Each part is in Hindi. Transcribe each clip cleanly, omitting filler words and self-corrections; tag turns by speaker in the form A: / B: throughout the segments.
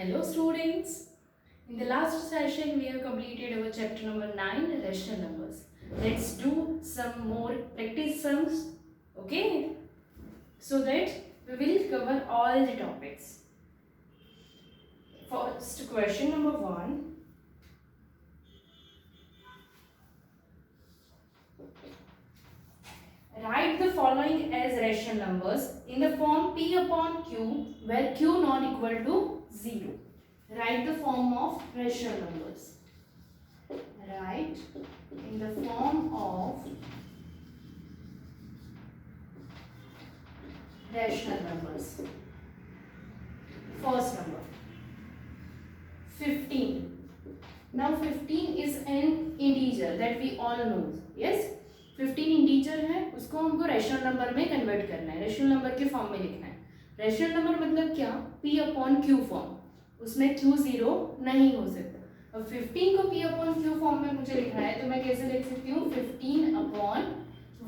A: Hello students. In the last session we have completed our chapter number 9 rational numbers. Let's do some more practice sums, okay? So that we will cover all the topics. First question number 1. Write the following as rational numbers in the form P upon Q where Q not equal to 0. Write the form of rational numbers. Write in the form of rational numbers. First number 15. Now 15 is an integer that we all know. Yes, 15 integer है, उसको हमको रैशनल नंबर में कन्वर्ट करना है, रैशनल नंबर के फॉर्म में लिखना है. रैशनल नंबर मतलब क्या? P अपॉन Q फॉर्म, उसमें Q 0 नहीं हो सकता. अब 15 को P अपॉन Q फॉर्म में मुझे लिखना है तो मैं कैसे लिख सकती हूँ? 15 upon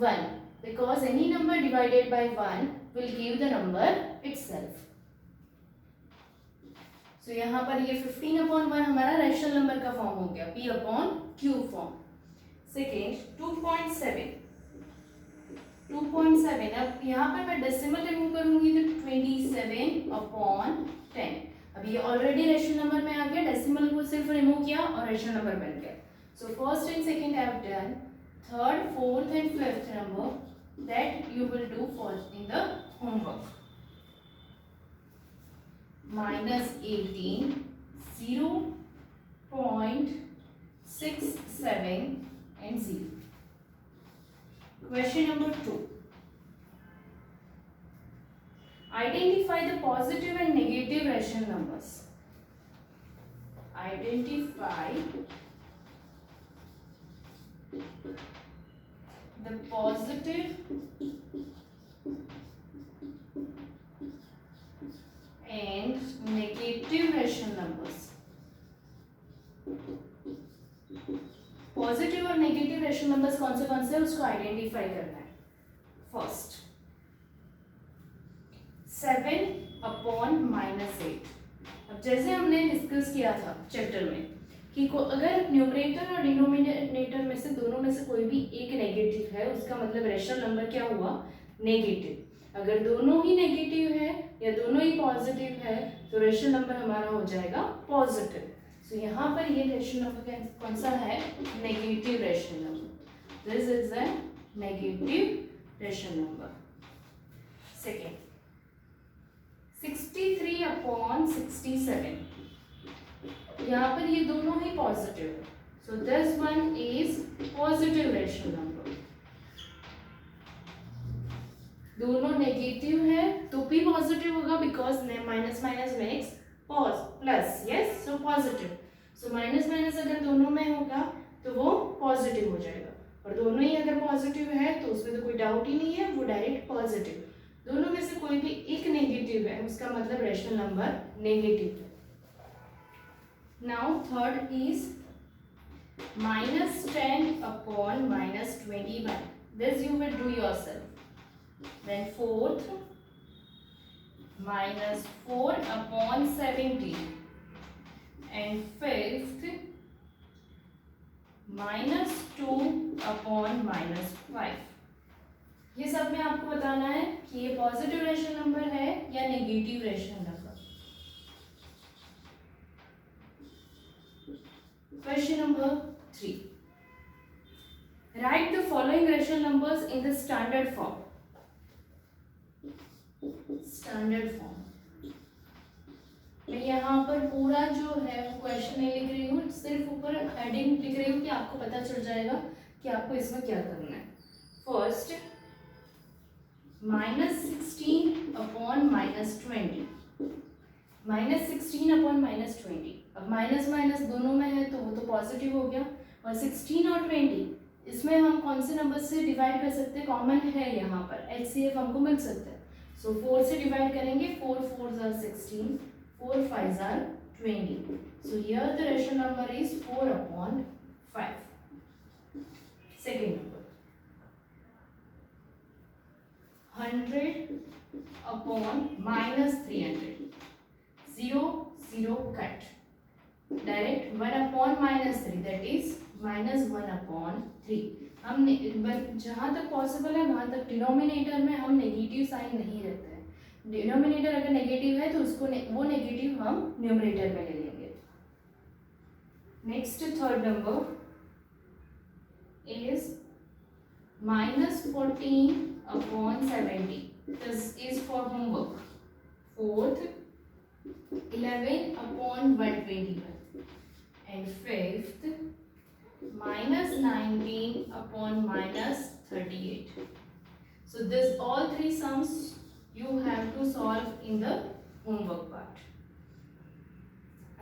A: 1 because any number divided by 1 will give the number itself. So यहाँ पर ये 15 अपॉन 1 हमारा रैशनल नंबर का फॉर्म हो गया, P upon Q form. Second 2.7. 2.7 अब यहाँ पर मैं डेसिमल रिमूव करूंगी तो 27 अपॉन 10. अब ये ऑलरेडी रेशनल नंबर में आ गया, डेसिमल को सिर्फ रिमूव किया और रेशनल नंबर बन गया. So first and second I have done. Third, fourth and fifth number that you will do first in the homework. -18, 0.67 and 0. Question number 2. Identify the positive and negative rational numbers. Identify the positive and negative rational numbers. Positive और नेगेटिव रेशनल नंबर्स कौन से उसको आइडेंटिफाई करना है. First 7 upon -8. अब जैसे हमने डिस्कस किया था चैप्टर में कि अगर न्यूमरेटर और डिनोमिनेटर में से दोनों में से कोई भी एक नेगेटिव है उसका मतलब रेशनल नंबर क्या हुआ? नेगेटिव. अगर दोनों ही नेगेटिव है या दोनों ही पॉजिटिव है तो रेशनल नंबर हमारा हो जाएगा पॉजिटिव. तो यहाँ पर ये रेशनल नंबर कौन सा है? Negative rational number. This is a negative rational number. Second 63 upon 67. यहाँ पर ये दोनों ही पॉजिटिव है, so this one is positive rational number. दोनों नेगेटिव है तो भी पॉजिटिव होगा because minus minus makes plus. Yes, so positive. So minus minus अगर दोनों में होगा तो वो पॉजिटिव हो जाएगा, और दोनों ही अगर पॉजिटिव है तो उसमें तो कोई डाउट ही नहीं है, वो डायरेक्ट पॉजिटिव. दोनों में से कोई भी एक नेगेटिव है उसका मतलब रेशनल नंबर नेगेटिव है. Now third is -10 upon -21. This you will do yourself. Then fourth -4 upon 17 and fifth -2 upon -5. ये सब में आपको बताना है कि ये पॉजिटिव रेशनल नंबर है या negative rational number. Question number 3. Write the following rational numbers in the standard form. Standard form. मैं यहाँ पर पूरा जो है वो क्वेश्चन नहीं लिख रही हूँ, सिर्फ ऊपर हेडिंग लिख रही हूँ कि आपको पता चल जाएगा कि आपको इसमें क्या करना है. First -16 upon -20. -16 अपॉन -20. अब माइनस माइनस दोनों में है तो वो तो पॉजिटिव हो गया, और 16 और 20 इसमें हम कौन से नंबर से डिवाइड कर सकते हैं? कॉमन है यहाँ पर, HCF हमको मिल सकता है. सो 4 से डिवाइड करेंगे. 4 4s are 16, 4 5s are 20. So here the rational number is 4 upon 5. Second number 100 upon -300. 0 0 cut, direct 1/-3 that is -1/3। हमने जहाँ तक पॉसिबल है वहाँ तक डिनोमिनेटर में हम नेगेटिव साइन नहीं रखते हैं। डिनोमिनेटर अगर नेगेटिव है तो उसको वो नेगेटिव हम न्यूमरेटर में ले लेंगे। Next third number is -14/70. This is for homework. Fourth, 11/121, and fifth, -19/-38. So this all three sums you have to solve in the homework part.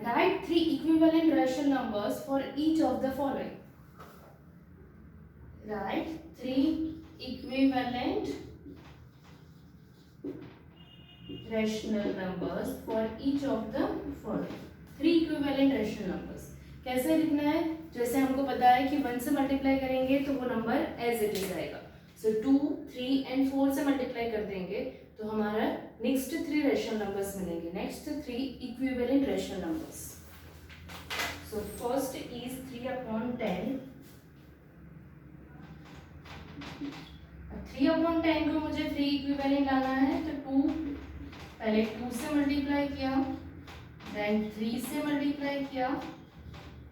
A: Write 3 equivalent rational numbers for each of the following. Write 3 equivalent rational numbers for each of the following. 3 equivalent rational numbers कैसे लिखना है? जैसे हमको पता है कि 1 से मल्टीप्लाई करेंगे तो वो नंबर एज इट इज आएगा। सो 2, 3 एंड 4 से मल्टीप्लाई कर देंगे तो हमारा नेक्स्ट 3 रेशनल नंबर्स मिलेंगे। Next 3 equivalent rational numbers. So first is 3/10। 3/10 को मुझे 3 इक्विवेलेंट लाना है तो 2 पहले 2 से मल्टीप्लाई किया, देन 3 से मल्टीप्लाई किया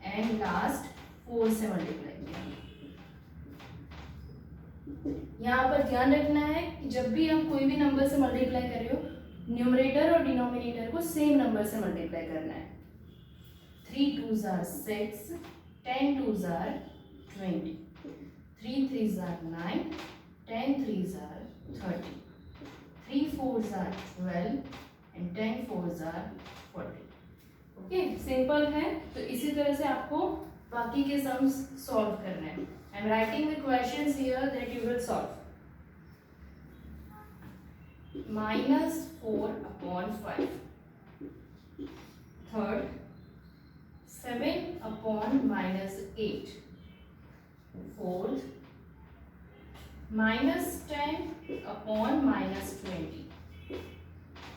A: एंड लास्ट 4 से मल्टीप्लाई किया। यहाँ पर ध्यान रखना है कि जब भी हम कोई भी नंबर से मल्टीप्लाई कर रहे हो, न्यूमरेटर और डिनोमिनेटर को सेम नंबर से मल्टीप्लाई करना है। 3 2s are 6, 10 2s are 20, 3 3s are 9, 10 3s are 30, 3 4s are 12 and 10 4s are 40। Okay, simple है। तो इसी तरह से आपको बाकी के सम्स सॉल्व करने हैं। I am writing the questions here that you will solve. -4/5, third 7/-8, fourth -10/-20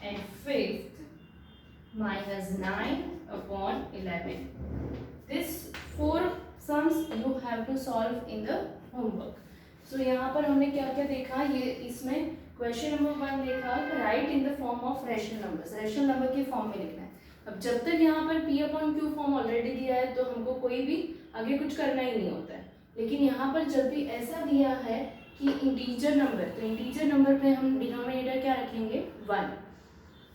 A: and fifth -9/11. This 4 sums you have to solve in the homework. So यहाँ पर हमने क्या क्या देखा, ये इसमें क्वेश्चन नंबर 1 देखा, right in the form of rational numbers. Rational number के फॉर्म में लिखना है। अब जब तक यहाँ पर P/Q फॉर्म ऑलरेडी दिया है तो हमको कोई भी आगे कुछ करना ही नहीं होता है। लेकिन यहाँ पर जब भी ऐसा दिया है कि इंटीजर नंबर, तो इंटीजर नंबर पे हम डिनोमिनेटर क्या रखेंगे 1।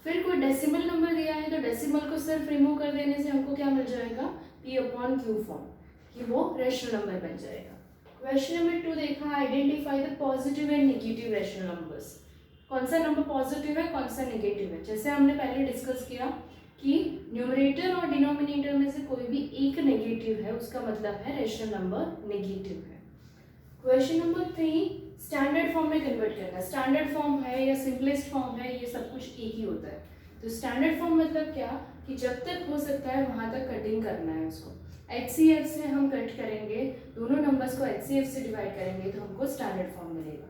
A: फिर कोई डेसिमल नंबर दिया है तो डेसिमल को सिर्फ रिमूव कर देने से हमको क्या मिल जाएगा P/Q फॉर्म, कि वो रेशनल नंबर बन जाएगा। क्वेश्चन नंबर 2 देखा, identify the positive and negative rational numbers. कौन सा नंबर पॉजिटिव है, कौन सा नेगेटिव है। जैसे हमने पहले डिस्कस किया कि न्यूमरेटर और डिनोमिनेटर में से कोई भी एक नेगेटिव है, उसका मतलब है रेशनल नंबर नेगेटिव है। क्वेश्चन नंबर 3, स्टैंडर्ड फॉर्म में कन्वर्ट करना। स्टैंडर्ड फॉर्म है या सिंपलेस्ट फॉर्म है, ये सब कुछ एक ही होता है। तो स्टैंडर्ड फॉर्म मतलब क्या, कि जब तक हो सकता है वहाँ तक कटिंग करना है उसको। HCF से हम कट करेंगे, दोनों नंबर्स को HCF से डिवाइड करेंगे तो हमको स्टैंडर्ड फॉर्म मिलेगा।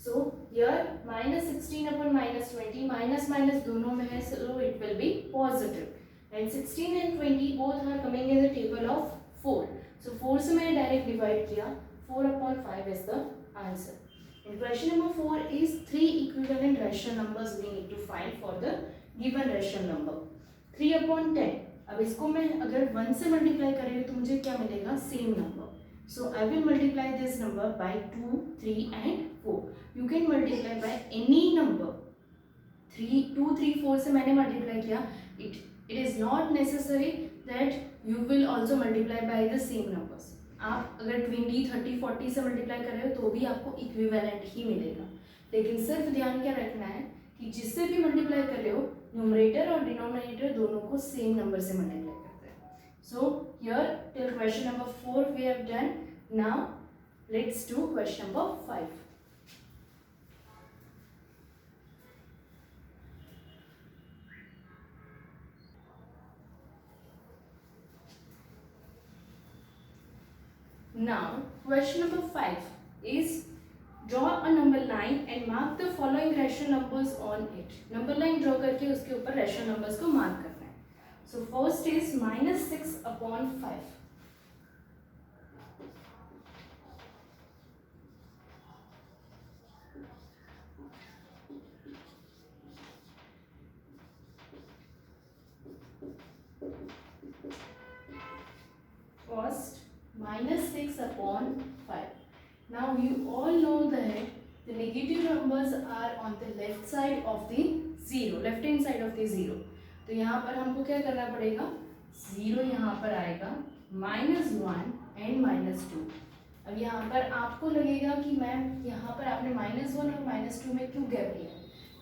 A: सो हियर -16/-20, माइनस माइनस दोनों में है, so it will be positive. And 16 and 20 both are coming in the table of 4। So 4 से मैंने डायरेक्ट डिवाइड किया, 4/5 is the answer. And question number 4 is 3 equivalent rational numbers we need to find for the given rational number. 3/10. अब इसको मैं अगर 1 से मल्टीप्लाई करेंगे तो मुझे क्या मिलेगा, same number. So I will multiply this number by 2, 3 and 4. You can multiply by any number. 2, 3, 4 से मैंने मल्टीप्लाई किया। It is not necessary that you will also multiply by the same numbers. आप अगर 20, 30, 40 से मल्टीप्लाई कर रहे हो तो भी आपको इक्विवेलेंट ही मिलेगा। लेकिन सिर्फ ध्यान क्या रखना है कि जिससे भी मल्टीप्लाई कर रहे हो, न्यूमरेटर और डिनोमिनेटर दोनों को सेम नंबर से मल्टीप्लाई करते हैं। So here till question number 4 we have done. Now let's do question number 5। Now, question number 5 is draw a number line and mark the following rational numbers on it. Number line draw करके उसके ऊपर rational numbers को mark करना है। So first is -6/5. First, -6/5. Now you all know that the negative numbers are on the left side of the zero, left hand side of the zero. तो यहाँ पर हमको क्या करना पड़ेगा, जीरो यहाँ पर आएगा, -1 एंड -2. अब यहाँ पर आपको लगेगा कि मैम यहाँ पर आपने -1 और -2 में क्यों गैप लिया,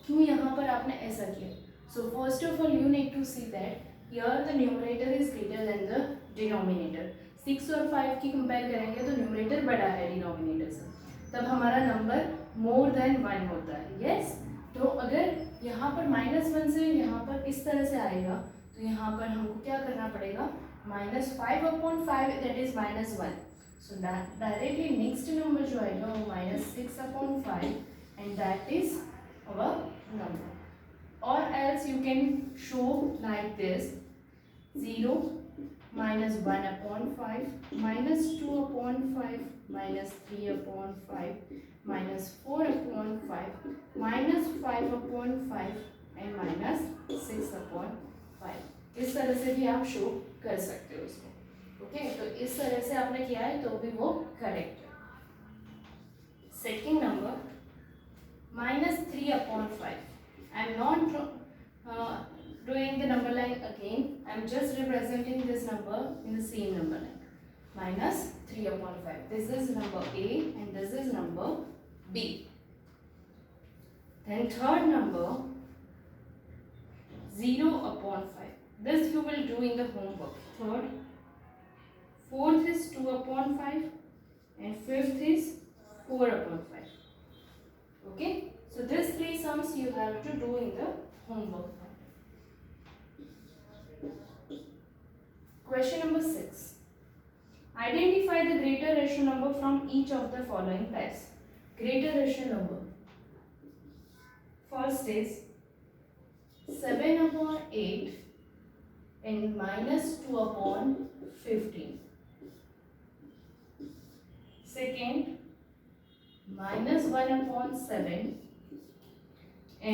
A: क्यों यहाँ पर आपने ऐसा किया. So first of all you need to see that here the numerator is greater than the denominator. 6 और 5 की कंपेयर करेंगे तो न्यूमरेटर बड़ा है डिनोमिनेटर से, तब हमारा नंबर मोर देन 1 होता है. यस, तो अगर यहाँ पर -1 से यहाँ पर इस तरह से आएगा तो यहाँ पर हमको क्या करना पड़ेगा, -5/5 that is -1. So directly next number जो आएगा वो -6/5 and that is our number. और else you can show like this, 0 -1/5 -2/5 -3/5 -4/5 -5/5 and -6/5. इस तरह से भी आप शो कर सकते हो उसको. ओके, तो इस तरह से आपने किया है तो भी वो करेक्ट है. Second number -3/5. I am not doing the number line again. I am just representing this number in the same number line. -3/5. This is number A and this is number B. Then third number 0/5. This you will do in the homework. Third, fourth is 2/5 and fifth is 4/5. Okay, so these three sums you have to do in the homework. Question number 6. Identify the greater rational number from each of the following types. Greater rational number. First is 7/8 and -2/15. Second, -1/7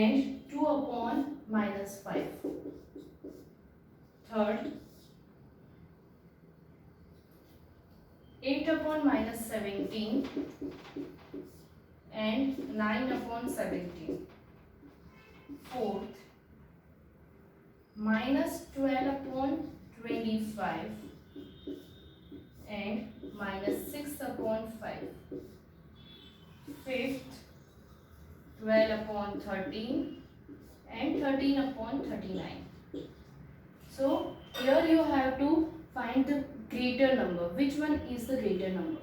A: and 2/5. Third, 8/17 and 9/17. Fourth, -12/25 and -6/5. Fifth, 12/13 and 13/39. So here you have to find the greater number. Which one is the greater number?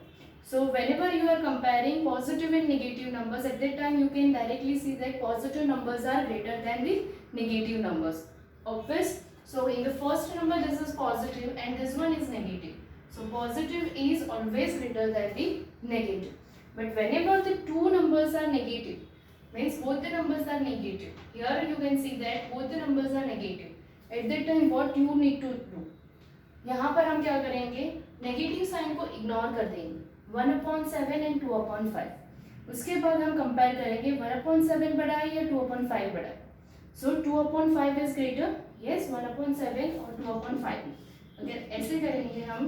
A: So whenever you are comparing positive and negative numbers, at that time you can directly see that positive numbers are greater than the negative numbers. Obvious. So in the first number this is positive and this one is negative. So positive is always greater than the negative. But whenever the two numbers are negative, means both the numbers are negative. Here you can see that both the numbers are negative. At that time what you need to do? यहाँ पर हम क्या करेंगे, नेगेटिव साइन को इग्नोर कर देंगे. 1/7 एंड 2/5. उसके बाद हम कंपेयर करेंगे 1/7 बड़ा है या 2/5 बड़ा है. सो 2/5 इज ग्रेटर. यस, 1/7 और 2/5. अगर ऐसे करेंगे हम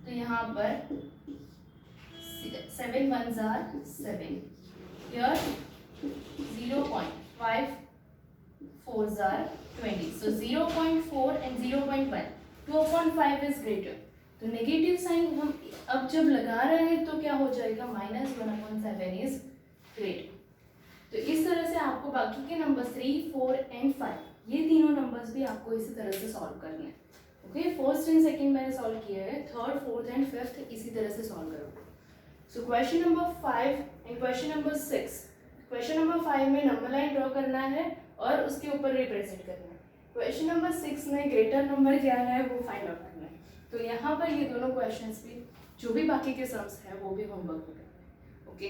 A: तो यहाँ पर 7 1s are 7. Here 0.5 4s are 20. So 0.4 and 0.1. 2/5 is greater. तो नेगेटिव साइन हम अब जब लगा रहे हैं तो क्या हो जाएगा, -1/7 इज ग्रेटर. तो इस तरह से आपको बाकी के नंबर 3 4 एंड 5 ये तीनों नंबर्स भी आपको इसी तरह से सॉल्व करने हैं. ओके, फर्स्ट एंड सेकंड मैंने सॉल्व किया है, थर्ड फोर्थ एंड फिफ्थ इसी तरह से सॉल्व करोगे. So question number 5 and question number 6. Question number 5 में नंबर लाइन ड्रॉ करना है और उसके ऊपर रिप्रेजेंट करना है. क्वेश्चन नंबर 6 में ग्रेटर नंबर क्या है वो फाइंड आउट करना है. तो यहाँ पर ये दोनों क्वेश्चंस भी जो भी बाकी के सम्स हैं वो भी होमवर्क में करना है. ओके.